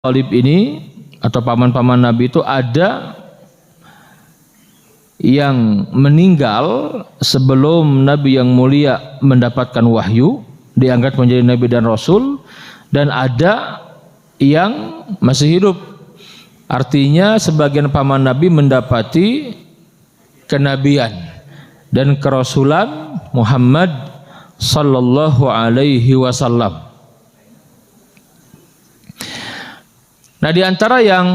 Thalib ini atau paman-paman Nabi itu ada yang meninggal sebelum Nabi yang mulia mendapatkan wahyu, diangkat menjadi Nabi dan Rasul, dan ada yang masih hidup. Artinya sebagian paman Nabi mendapati kenabian dan kerasulan Muhammad sallallahu alaihi wasallam. Nah, di antara yang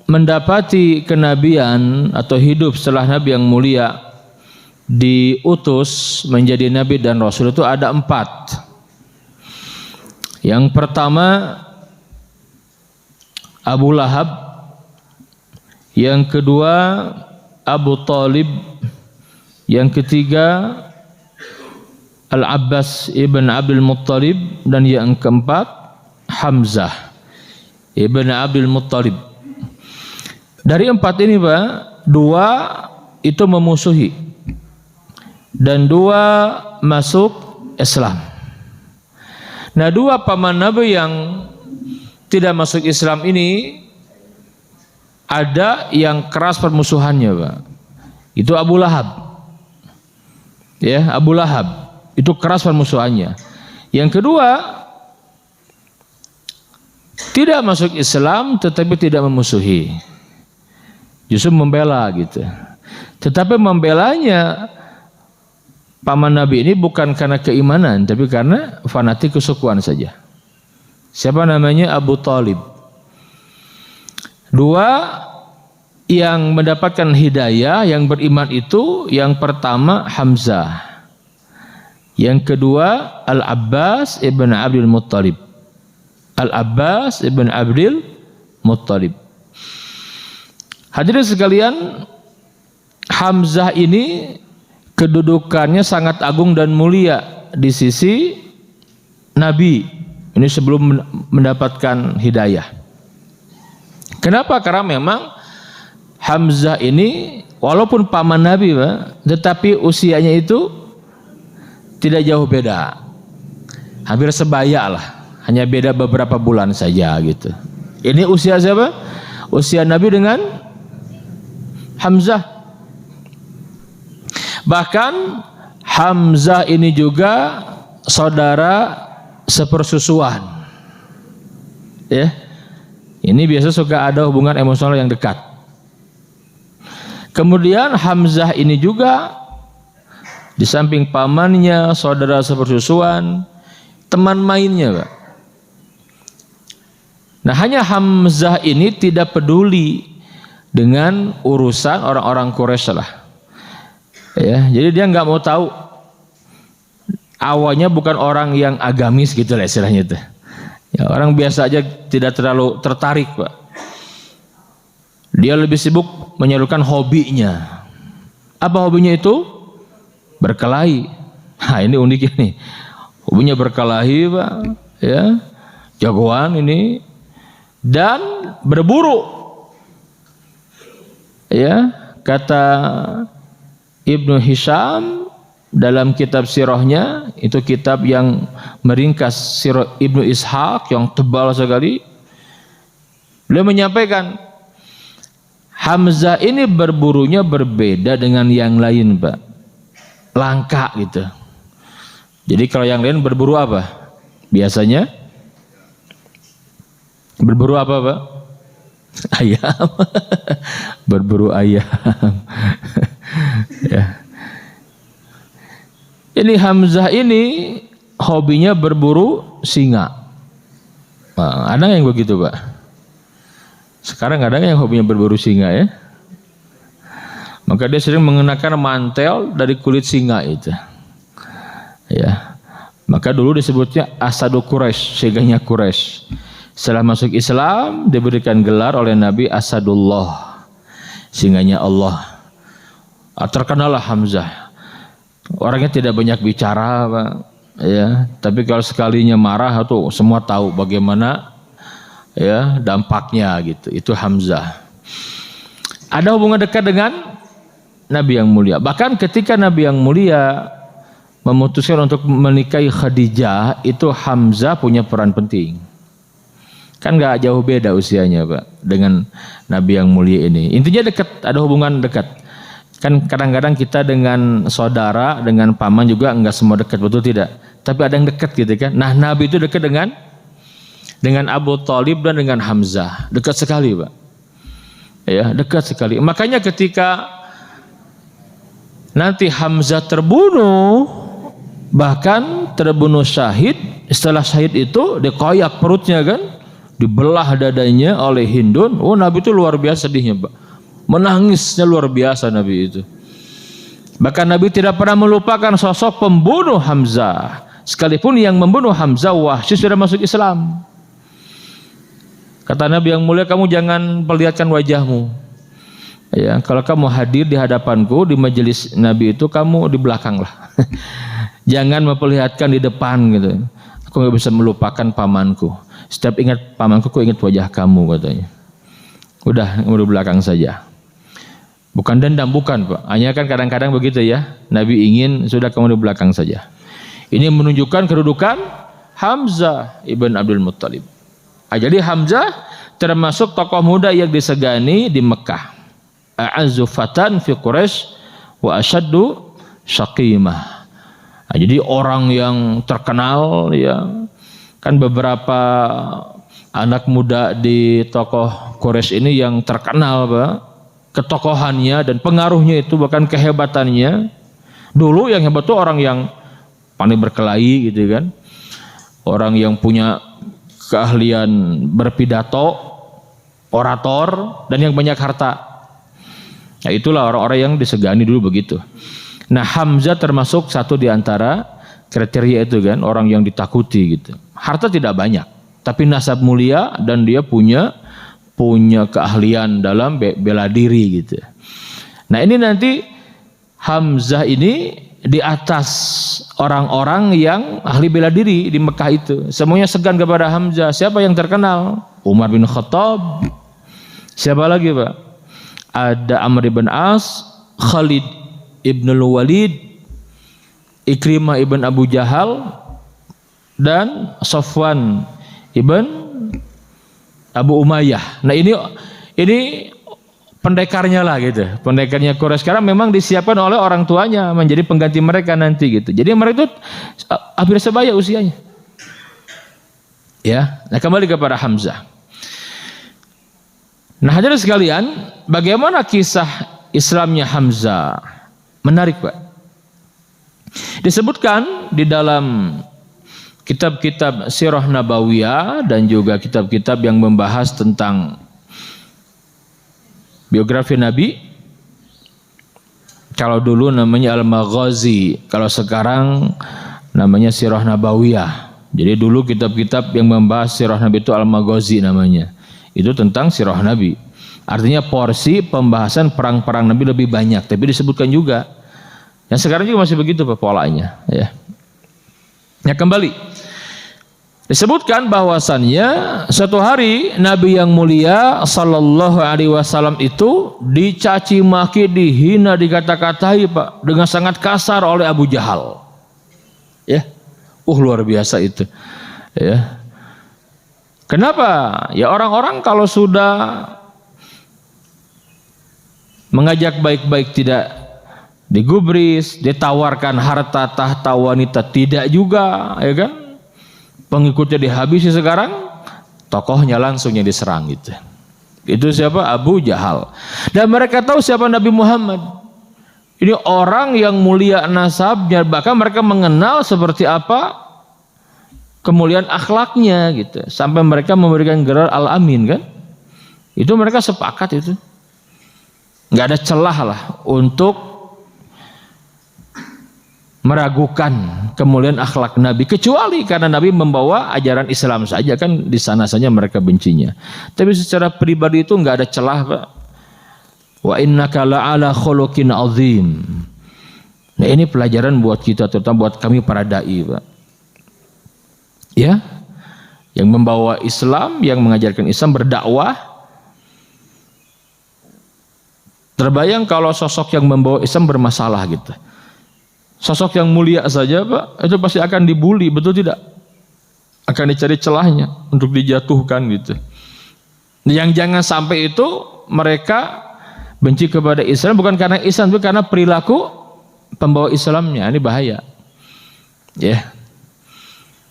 mendapati kenabian atau hidup setelah Nabi yang mulia diutus menjadi Nabi dan Rasul itu ada 4. Yang pertama Abu Lahab, yang kedua Abu Thalib, yang ketiga Al-Abbas ibn Abdul Muttalib, dan yang keempat Hamzah ibn Abdul Muttalib. Dari 4 ini Pak, 2 itu memusuhi dan 2 masuk Islam. Nah, 2 paman Nabi yang tidak masuk Islam ini ada yang keras permusuhannya Pak. Itu Abu Lahab. Ya, Abu Lahab itu keras permusuhannya. Yang kedua tidak masuk Islam tetapi tidak memusuhi, justru membela gitu. Tetapi membelanya paman Nabi ini bukan karena keimanan, tapi karena fanatik kesukuan saja. Siapa namanya? Abu Thalib. 2 yang mendapatkan hidayah, yang beriman itu yang pertama Hamzah, yang kedua Al-Abbas ibn Abdul Muttalib. Al-Abbas ibn Abdul Muttalib. Hadirin sekalian, Hamzah ini kedudukannya sangat agung dan mulia di sisi Nabi. Ini sebelum mendapatkan hidayah. Kenapa? Karena memang Hamzah ini walaupun paman Nabi Pak, tetapi usianya itu tidak jauh beda. Hampir sebaya lah. Hanya beda beberapa bulan saja gitu. Ini usia siapa? Usia Nabi dengan Hamzah. Bahkan Hamzah ini juga saudara sepersusuan. Ya. Ini biasa suka ada hubungan emosional yang dekat. Kemudian Hamzah ini juga di samping pamannya, saudara sepersusuan, teman mainnya Pak. Nah, hanya Hamzah ini tidak peduli dengan urusan orang-orang Quraisy lah. Ya, jadi dia nggak mau tahu. Awalnya bukan orang yang agamis gitu lah istilahnya itu. Ya, orang biasa aja tidak terlalu tertarik Pak. Dia lebih sibuk menyalurkan hobinya. Apa hobinya itu? Berkelahi. Nah, ini uniknya nih. Hobinya berkelahi Pak. Ya, jagoan ini. Dan berburu. Ya, kata Ibnu Hisham dalam kitab sirahnya, itu kitab yang meringkas sirah Ibnu Ishaq yang tebal sekali. Beliau menyampaikan Hamzah ini berburunya berbeda dengan yang lain Pak. Langka gitu. Jadi kalau yang lain berburu apa? Biasanya berburu apa Pak? Ayam. Berburu ayam. Ya. Ini Hamzah ini hobinya berburu singa. Nah, ada yang begitu Pak? Sekarang ada yang hobinya berburu singa ya? Maka dia sering mengenakan mantel dari kulit singa itu. Ya. Maka dulu disebutnya Asadu Quraisy, singanya Quraisy. Setelah masuk Islam diberikan gelar oleh Nabi Asadullah, singanya Allah. Terkenallah Hamzah. Orangnya tidak banyak bicara Pak, ya, tapi kalau sekalinya marah tuh semua tahu bagaimana ya dampaknya gitu. Itu Hamzah. Ada hubungan dekat dengan Nabi yang mulia. Bahkan ketika Nabi yang mulia memutuskan untuk menikahi Khadijah, itu Hamzah punya peran penting. Kan nggak jauh beda usianya Pak dengan Nabi yang mulia ini. Intinya dekat, ada hubungan dekat. Kan kadang-kadang kita dengan saudara, dengan paman juga enggak semua dekat, betul tidak? Tapi ada yang dekat gitu kan. Nah Nabi itu dekat dengan Abu Thalib dan dengan Hamzah. Dekat sekali Pak. Ya, dekat sekali. Makanya ketika nanti Hamzah terbunuh, bahkan terbunuh syahid, setelah syahid itu dikoyak perutnya kan, dibelah dadanya oleh Hindun. Oh Nabi itu luar biasa sedihnya Pak. Menangisnya luar biasa Nabi itu. Bahkan Nabi tidak pernah melupakan sosok pembunuh Hamzah. Sekalipun yang membunuh Hamzah Wahsy sudah masuk Islam. Kata Nabi yang mulia, kamu jangan perlihatkan wajahmu. Ya, kalau kamu hadir di hadapanku di majelis Nabi itu, kamu di belakang lah. Jangan memperlihatkan di depan gitu. Aku nggak bisa melupakan pamanku. Setiap ingat pamanku, aku ingat wajah kamu katanya. Udah, kamu di belakang saja. Bukan dendam, bukan Pak. Hanya kan kadang-kadang begitu ya. Nabi ingin sudah kamu di belakang saja. Ini menunjukkan kedudukan Hamzah ibn Abdul Muttalib. Jadi Hamzah termasuk tokoh muda yang disegani di Mekah. A'azzu fatan fi Quraisy wa asyaddu syaqimah. Jadi orang yang terkenal ya. Kan beberapa anak muda di tokoh Quraisy ini yang terkenal Pak. Ketokohannya dan pengaruhnya itu, bahkan kehebatannya. Dulu yang hebat itu orang yang pandai berkelahi gitu kan, orang yang punya keahlian berpidato, orator, dan yang banyak harta. Nah itulah orang-orang yang disegani dulu begitu. Nah Hamzah termasuk satu di antara kriteria itu kan, orang yang ditakuti gitu. Harta tidak banyak, tapi nasab mulia dan dia punya keahlian dalam bela diri gitu. Nah ini nanti Hamzah ini di atas orang-orang yang ahli bela diri di Mekah itu. Semuanya segan kepada Hamzah. Siapa yang terkenal? Umar bin Khattab. Siapa lagi Pak? Ada Amr bin As, Khalid ibn Walid, Ikrimah ibn Abu Jahal, dan Safwan ibn Abu Umayyah. Nah ini pendekarnya lah gitu. Pendekarnya Quraisy sekarang memang disiapkan oleh orang tuanya menjadi pengganti mereka nanti gitu. Jadi mereka itu hampir sebaya usianya. Ya, nah kembali kepada Hamzah. Nah hadirin sekalian, bagaimana kisah Islamnya Hamzah? Menarik Pak. Disebutkan di dalam kitab-kitab Sirah Nabawiyah dan juga kitab-kitab yang membahas tentang biografi Nabi. Kalau dulu namanya Al-Maghazi, kalau sekarang namanya Sirah Nabawiyah. Jadi dulu kitab-kitab yang membahas Sirah Nabi itu Al-Maghazi namanya. Itu tentang Sirah Nabi. Artinya porsi pembahasan perang-perang Nabi lebih banyak, tapi disebutkan juga. Yang sekarang juga masih begitu Pak polanya, ya. Ya kembali disebutkan bahwasannya suatu hari Nabi yang mulia sallallahu alaihi wasallam itu dicaci maki, dihina, dikata-katai Pak dengan sangat kasar oleh Abu Jahal. Ya. Luar biasa itu. Ya. Kenapa? Ya orang-orang kalau sudah mengajak baik-baik tidak digubris, ditawarkan harta tahta wanita tidak juga, ya kan? Pengikutnya dihabisi sekarang, tokohnya langsung yang diserang gitu. Itu siapa? Abu Jahal. Dan mereka tahu siapa Nabi Muhammad. Ini orang yang mulia nasabnya, bahkan mereka mengenal seperti apa kemuliaan akhlaknya gitu. Sampai mereka memberikan gelar Al-Amin kan? Itu mereka sepakat itu. Nggak ada celah lah untuk meragukan kemuliaan akhlak Nabi, kecuali karena Nabi membawa ajaran Islam saja kan, di sana saja mereka bencinya. Tapi secara pribadi itu nggak ada celah Pak. Wa innaka la'ala khuluqin azim. Nah ini pelajaran buat kita, terutama buat kami para dai Pak. Ya, yang membawa Islam, yang mengajarkan Islam, berdakwah. Terbayang kalau sosok yang membawa Islam bermasalah gitu. Sosok yang mulia saja Pak, itu pasti akan dibully, betul tidak? akan dicari celahnya untuk dijatuhkan gitu. Yang jangan sampai itu mereka benci kepada Islam bukan karena Islam, tapi karena perilaku pembawa Islamnya. Ini bahaya. Ya.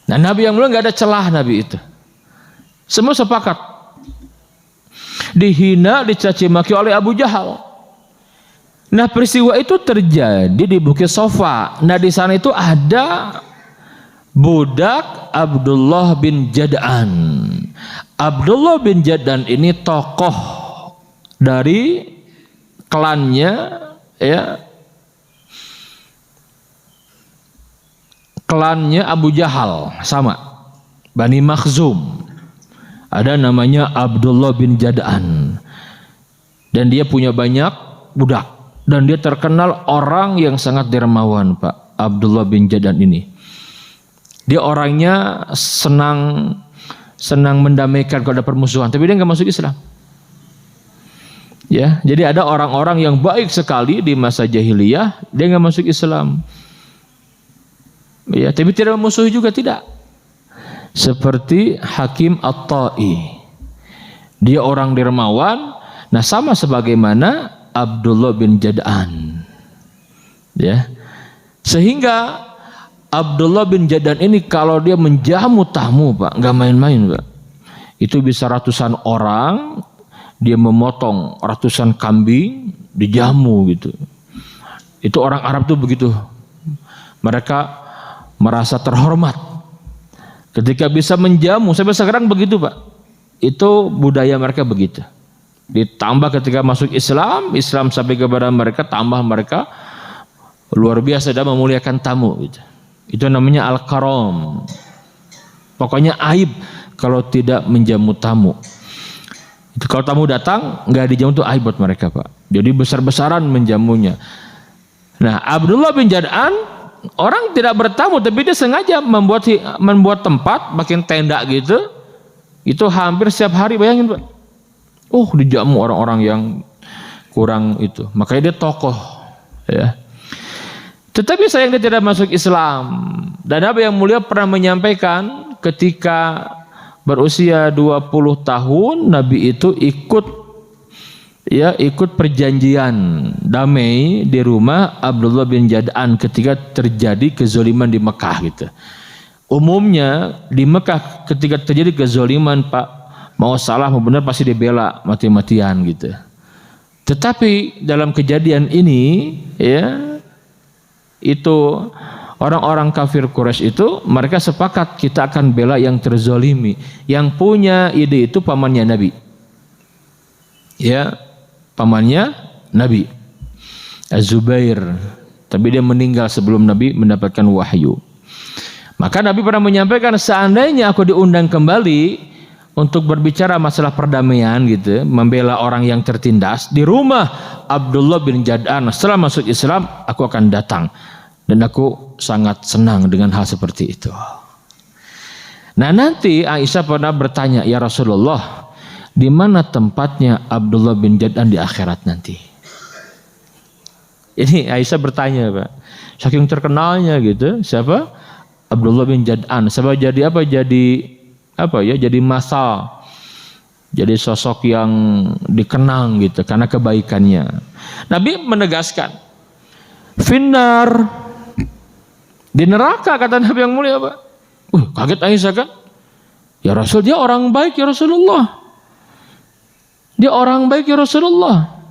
Nah, Nabi yang mulia nggak ada celah Nabi itu. Semua sepakat. Dihina, dicaci maki oleh Abu Jahal. Nah, peristiwa itu terjadi di Bukit Sofa. Nah, di sana itu ada budak Abdullah bin Jad'an. Abdullah bin Jad'an ini tokoh dari klannya, ya, klannya Abu Jahal, sama Bani Makhzum. Ada namanya Abdullah bin Jad'an, dan dia punya banyak budak, dan dia terkenal orang yang sangat dermawan, Pak. Abdullah bin Jad'an ini, dia orangnya senang mendamaikan kalau ada permusuhan, tapi dia nggak masuk Islam. Ya, jadi ada orang-orang yang baik sekali di masa jahiliyah, dia nggak masuk Islam. Ya, tapi tidak memusuhi juga, tidak. Seperti Hakim At-Ta'i, dia orang dermawan. Nah, sama sebagaimana Abdullah bin Jad'an. Ya, sehingga Abdullah bin Jad'an ini kalau dia menjamu tamu, Pak, nggak main-main, Pak. Itu bisa ratusan orang, dia memotong ratusan kambing, dijamu gitu. Itu orang Arab tuh begitu. Mereka merasa terhormat ketika bisa menjamu. Sampai sekarang begitu, Pak. Itu budaya mereka begitu. Ditambah ketika masuk Islam, Islam sampai kepada mereka, tambah mereka luar biasa dalam memuliakan tamu gitu. Itu namanya al-karam. Pokoknya aib kalau tidak menjamu tamu. Itu kalau tamu datang nggak dijamu itu aib buat mereka, Pak. Jadi besar-besaran menjamunya. Nah, Abdullah bin Jad'an orang tidak bertamu, tapi dia sengaja membuat tempat, bikin tenda gitu. Itu hampir setiap hari, bayangin, Pak. Dijamu orang-orang yang kurang itu. Makanya dia tokoh, ya. Tetapi sayang dia tidak masuk Islam. Dan Nabi yang mulia pernah menyampaikan ketika berusia 20 tahun Nabi itu ikut perjanjian damai di rumah Abdullah bin Jad'an ketika terjadi kezaliman di Mekah gitu. Umumnya di Mekah ketika terjadi kezaliman, Pak, mau salah mau benar pasti dibela mati-matian gitu. Tetapi dalam kejadian ini, ya, itu orang-orang kafir Quraisy itu mereka sepakat kita akan bela yang terzolimi. Yang punya ide itu pamannya Nabi, ya, pamannya Nabi Az-Zubair, tapi dia meninggal sebelum Nabi mendapatkan wahyu. Maka Nabi pernah menyampaikan, seandainya aku diundang kembali untuk berbicara masalah perdamaian gitu, membela orang yang tertindas di rumah Abdullah bin Jad'an setelah masuk Islam, aku akan datang. Dan aku sangat senang dengan hal seperti itu. Nah, nanti Aisyah pernah bertanya, ya Rasulullah, di mana tempatnya Abdullah bin Jad'an di akhirat nanti? Ini Aisyah bertanya, Pak. Saking terkenalnya gitu, siapa? Abdullah bin Jad'an. Sebab jadi apa? Jadi masal. Jadi sosok yang dikenang gitu karena kebaikannya. Nabi menegaskan, finnar, di neraka, kata Nabi yang mulia, Pak. Kaget Aisyah kan? Ya Rasul, dia orang baik ya Rasulullah. Dia orang baik ya Rasulullah.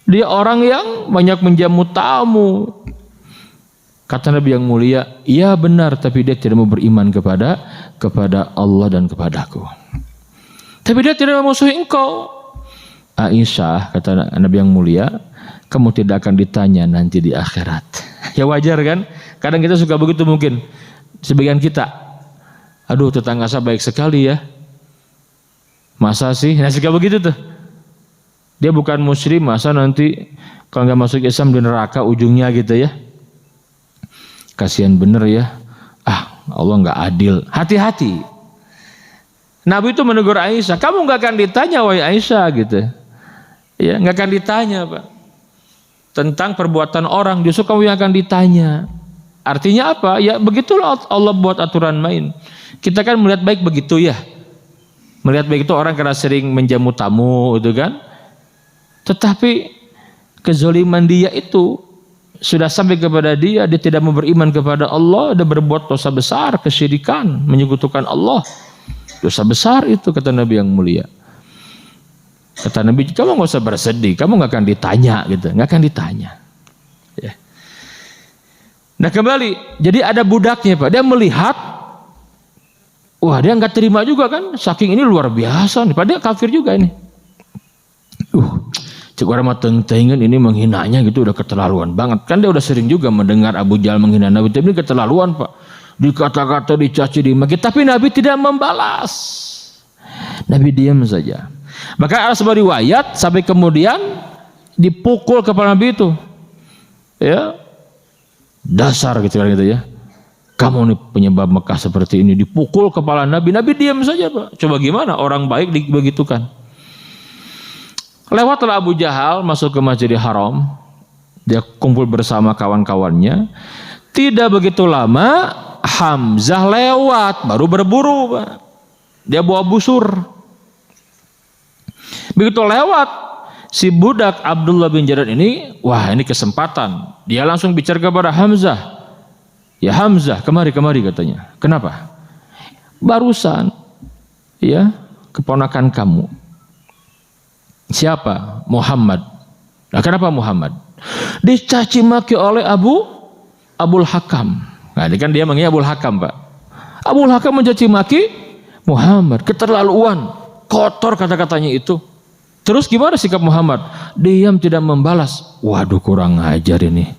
Dia orang yang banyak menjamu tamu. Kata Nabi yang mulia, iya benar, tapi dia tidak mau beriman kepada Allah dan kepadaku. Tapi dia tidak memusuhi engkau. Aisyah, kata Nabi yang mulia, kamu tidak akan ditanya nanti di akhirat. Ya wajar kan? Kadang kita suka begitu mungkin. Sebagian kita, aduh tetangga saya baik sekali ya. Masa sih? Nah suka begitu tuh. Dia bukan muslim, masa nanti kalau nggak masuk Islam di neraka ujungnya gitu ya. Kasihan bener ya. Allah nggak adil. Hati-hati. Nabi itu menegur Aisyah, kamu nggak akan ditanya wahai Aisyah gitu. Ya nggak akan ditanya, Pak, tentang perbuatan orang, justru kamu yang akan ditanya. Artinya apa? Ya begitulah Allah buat aturan main. Kita kan melihat baik begitu ya. Melihat baik itu orang karena sering menjamu tamu itu kan. Tetapi kezaliman dia itu sudah sampai kepada dia tidak mau beriman kepada Allah, dia berbuat dosa besar, kesyirikan, menyekutukan Allah. Dosa besar itu kata Nabi yang mulia. Kata Nabi, kamu nggak usah bersedih, kamu nggak akan ditanya gitu, nggak akan ditanya. Ya. Nah kembali, jadi ada budaknya Pak, dia melihat, wah dia nggak terima juga kan, saking ini luar biasa nih, padahal kafir juga ini. Cik orang mah teng-tengen ini menghinanya gitu udah keterlaluan banget, kan dia udah sering juga mendengar Abu Jahal menghina Nabi, tapi ini keterlaluan Pak, dikata-kata, dicaci, dimaki, tapi Nabi tidak membalas, Nabi diam saja. Maka ada sebuah riwayat sampai kemudian dipukul kepala Nabi itu, ya dasar gitu ya, kamu nih penyebab Mekah seperti ini, dipukul kepala Nabi. Nabi diam saja Pak. Coba gimana orang baik dibegitukan. Lewatlah Abu Jahal masuk ke Masjidil Haram, dia kumpul bersama kawan-kawannya. Tidak begitu lama Hamzah lewat, baru berburu Pak. Dia bawa busur. Begitu lewat si budak Abdullah bin Jadad ini, wah ini kesempatan. Dia langsung bicara kepada Hamzah. Ya Hamzah, kemari katanya. Kenapa? Barusan ya keponakan kamu. Siapa? Muhammad. Nah, kenapa Muhammad? Dicaci maki oleh Abul Hakam. Nah, ini kan dia mengira Abul Hakam, Pak. Abul Hakam mencaci maki Muhammad, keterlaluan, kotor kata-katanya itu. Terus gimana sikap Muhammad? Diam, tidak membalas. Waduh, kurang ajar ini.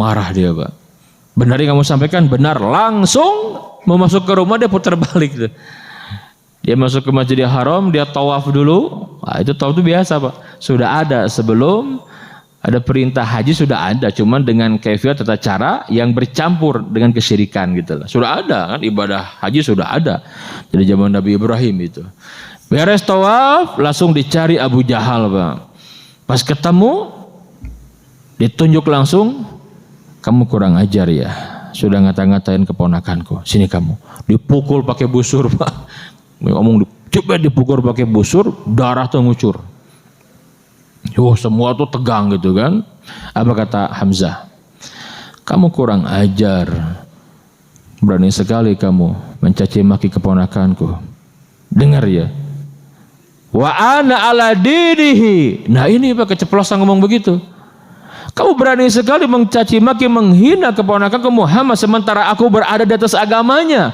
Marah dia, Pak. Benar yang kamu sampaikan, benar. Langsung mau masuk ke rumah, dia putar balik. Dia masuk ke Masjidil Haram, dia tawaf dulu. Nah, itu tawaf itu biasa Pak. Sudah ada sebelum ada perintah haji, sudah ada. Cuman dengan kaifiat tata cara yang bercampur dengan kesyirikan gitu. Sudah ada kan, ibadah haji sudah ada dari zaman Nabi Ibrahim itu. Beres tawaf, langsung dicari Abu Jahal Pak. Pas ketemu, ditunjuk langsung, kamu kurang ajar ya. Sudah ngata-ngatain keponakanku. Sini kamu. Dipukul pakai busur Pak. Ngomong coba dipukul pakai busur, darah tuh ngucur. Semua tuh tegang gitu kan. Apa kata Hamzah? Kamu kurang ajar. Berani sekali kamu mencaci maki keponakanku. Dengar ya. Wa ana ala dinihi. Nah ini Pak, keceplosan ngomong begitu. Kamu berani sekali mencaci maki, menghina keponakanku Muhammad, sementara aku berada di atas agamanya.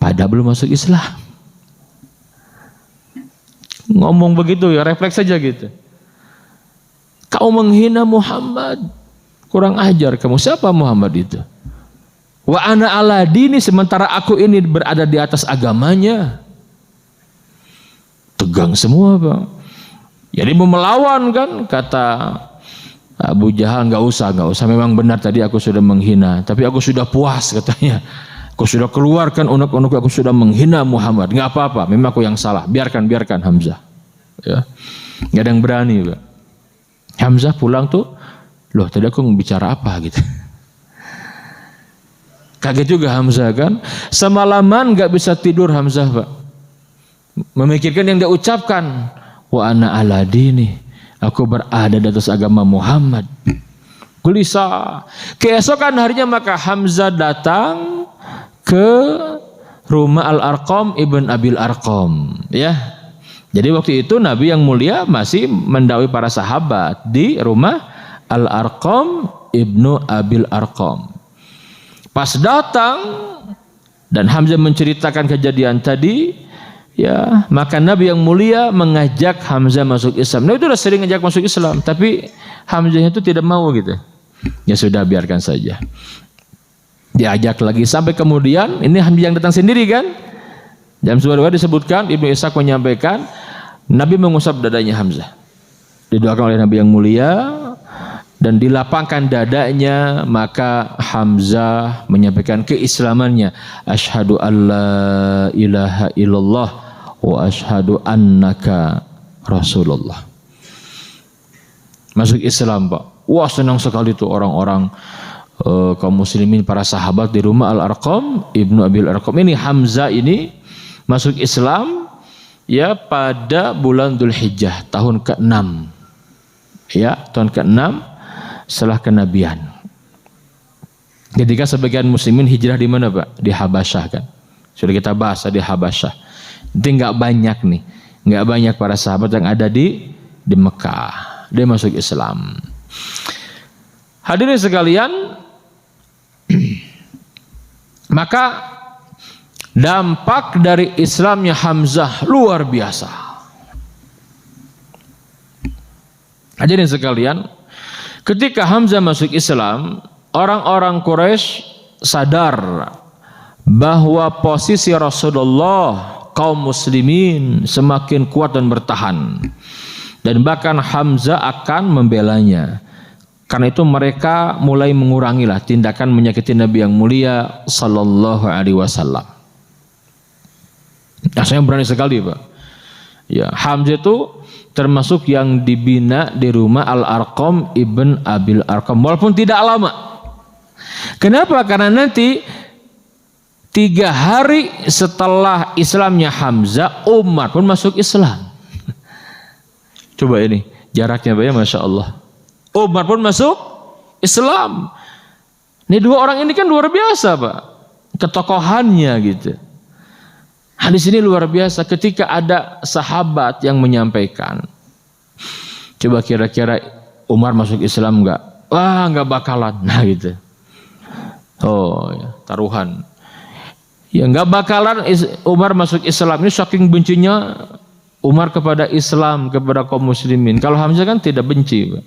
Padahal belum masuk Islam. Ngomong begitu ya, refleks saja gitu. Kau menghina Muhammad, kurang ajar kamu. Siapa Muhammad itu? Wa ana ala dini, sementara aku ini berada di atas agamanya. Tegang semua Pak. Jadi mau melawan kan, kata Abu Jahal, nggak usah. Memang benar tadi aku sudah menghina, tapi aku sudah puas katanya. Aku sudah keluarkan unek-unek, aku sudah menghina Muhammad. Nggak apa-apa, memang aku yang salah. Biarkan Hamzah. Ya, nggak ada yang berani Pak. Hamzah pulang tuh, loh tadi aku bicara apa gitu. Kaget juga Hamzah kan. Semalaman nggak bisa tidur Hamzah Pak. Memikirkan yang dia ucapkan. Wa ana ala dini. Aku berada di atas agama Muhammad. Gelisah. Keesokan harinya maka Hamzah datang ke rumah Al-Arqam ibn Abil Arqam, ya. Jadi waktu itu Nabi yang mulia masih mendakwai para sahabat di rumah Al-Arqam ibnu Abil Arqam. Pas datang dan Hamzah menceritakan kejadian tadi, ya, maka Nabi yang mulia mengajak Hamzah masuk Islam. Nabi itu sudah sering ngajak masuk Islam, tapi Hamzah itu tidak mau gitu. Ya sudah, biarkan saja. Diajak lagi sampai kemudian ini Hamzah yang datang sendiri kan. Dalam sebuah riwayat disebutkan, Ibnu Ishaq menyampaikan Nabi mengusap dadanya Hamzah. Didoakan oleh Nabi yang mulia dan dilapangkan dadanya, maka Hamzah menyampaikan keislamannya. Asyhadu alla ilaha illallah wa asyhadu annaka Rasulullah. Masuk Islam Pak. Wah senang sekali tuh orang-orang kaum muslimin, para sahabat di rumah Al-Arqam Ibnu Abil Arqam ini. Hamzah ini masuk Islam ya pada bulan Dzulhijjah tahun ke-6. Ya, tahun ke-6 setelah kenabian. Ketika sebagian muslimin hijrah di mana, Pak? Di Habasyah kan. Sudah kita bahas di Habasyah. Itu enggak banyak nih. Enggak banyak para sahabat yang ada di Mekah. Dia masuk Islam. Hadirin sekalian, maka dampak dari Islamnya Hamzah luar biasa. Hadirin sekalian, ketika Hamzah masuk Islam, orang-orang Quraisy sadar bahwa posisi Rasulullah, kaum muslimin semakin kuat dan bertahan, dan bahkan Hamzah akan membelanya. Karena itu mereka mulai mengurangilah tindakan menyakiti Nabi yang mulia sallallahu alaihi wasallam. Rasanya berani sekali, Pak. Ya, Hamzah itu termasuk yang dibina di rumah Al-Arqam Ibn Abil Arqam walaupun tidak lama. Kenapa? Karena nanti 3 hari setelah Islamnya Hamzah, Umar pun masuk Islam. Coba ini jaraknya, Pak, ya, Masya Allah. Umar pun masuk Islam. Ini 2 orang ini kan luar biasa, Pak, ketokohannya gitu. Hadis ini luar biasa. Ketika ada sahabat yang menyampaikan, coba kira-kira Umar masuk Islam enggak? Wah, enggak bakalan. Nah gitu. Oh ya, taruhan. Ya enggak bakalan Umar masuk Islam. Ini saking bencinya Umar kepada Islam, kepada kaum muslimin. Kalau Hamzah kan tidak benci, Pak.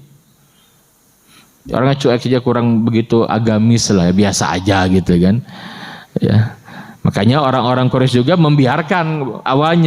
Orangnya cuek saja, kurang begitu agamis lah, ya, biasa aja gitu kan. Ya. Makanya orang-orang Quraisy juga membiarkan awalnya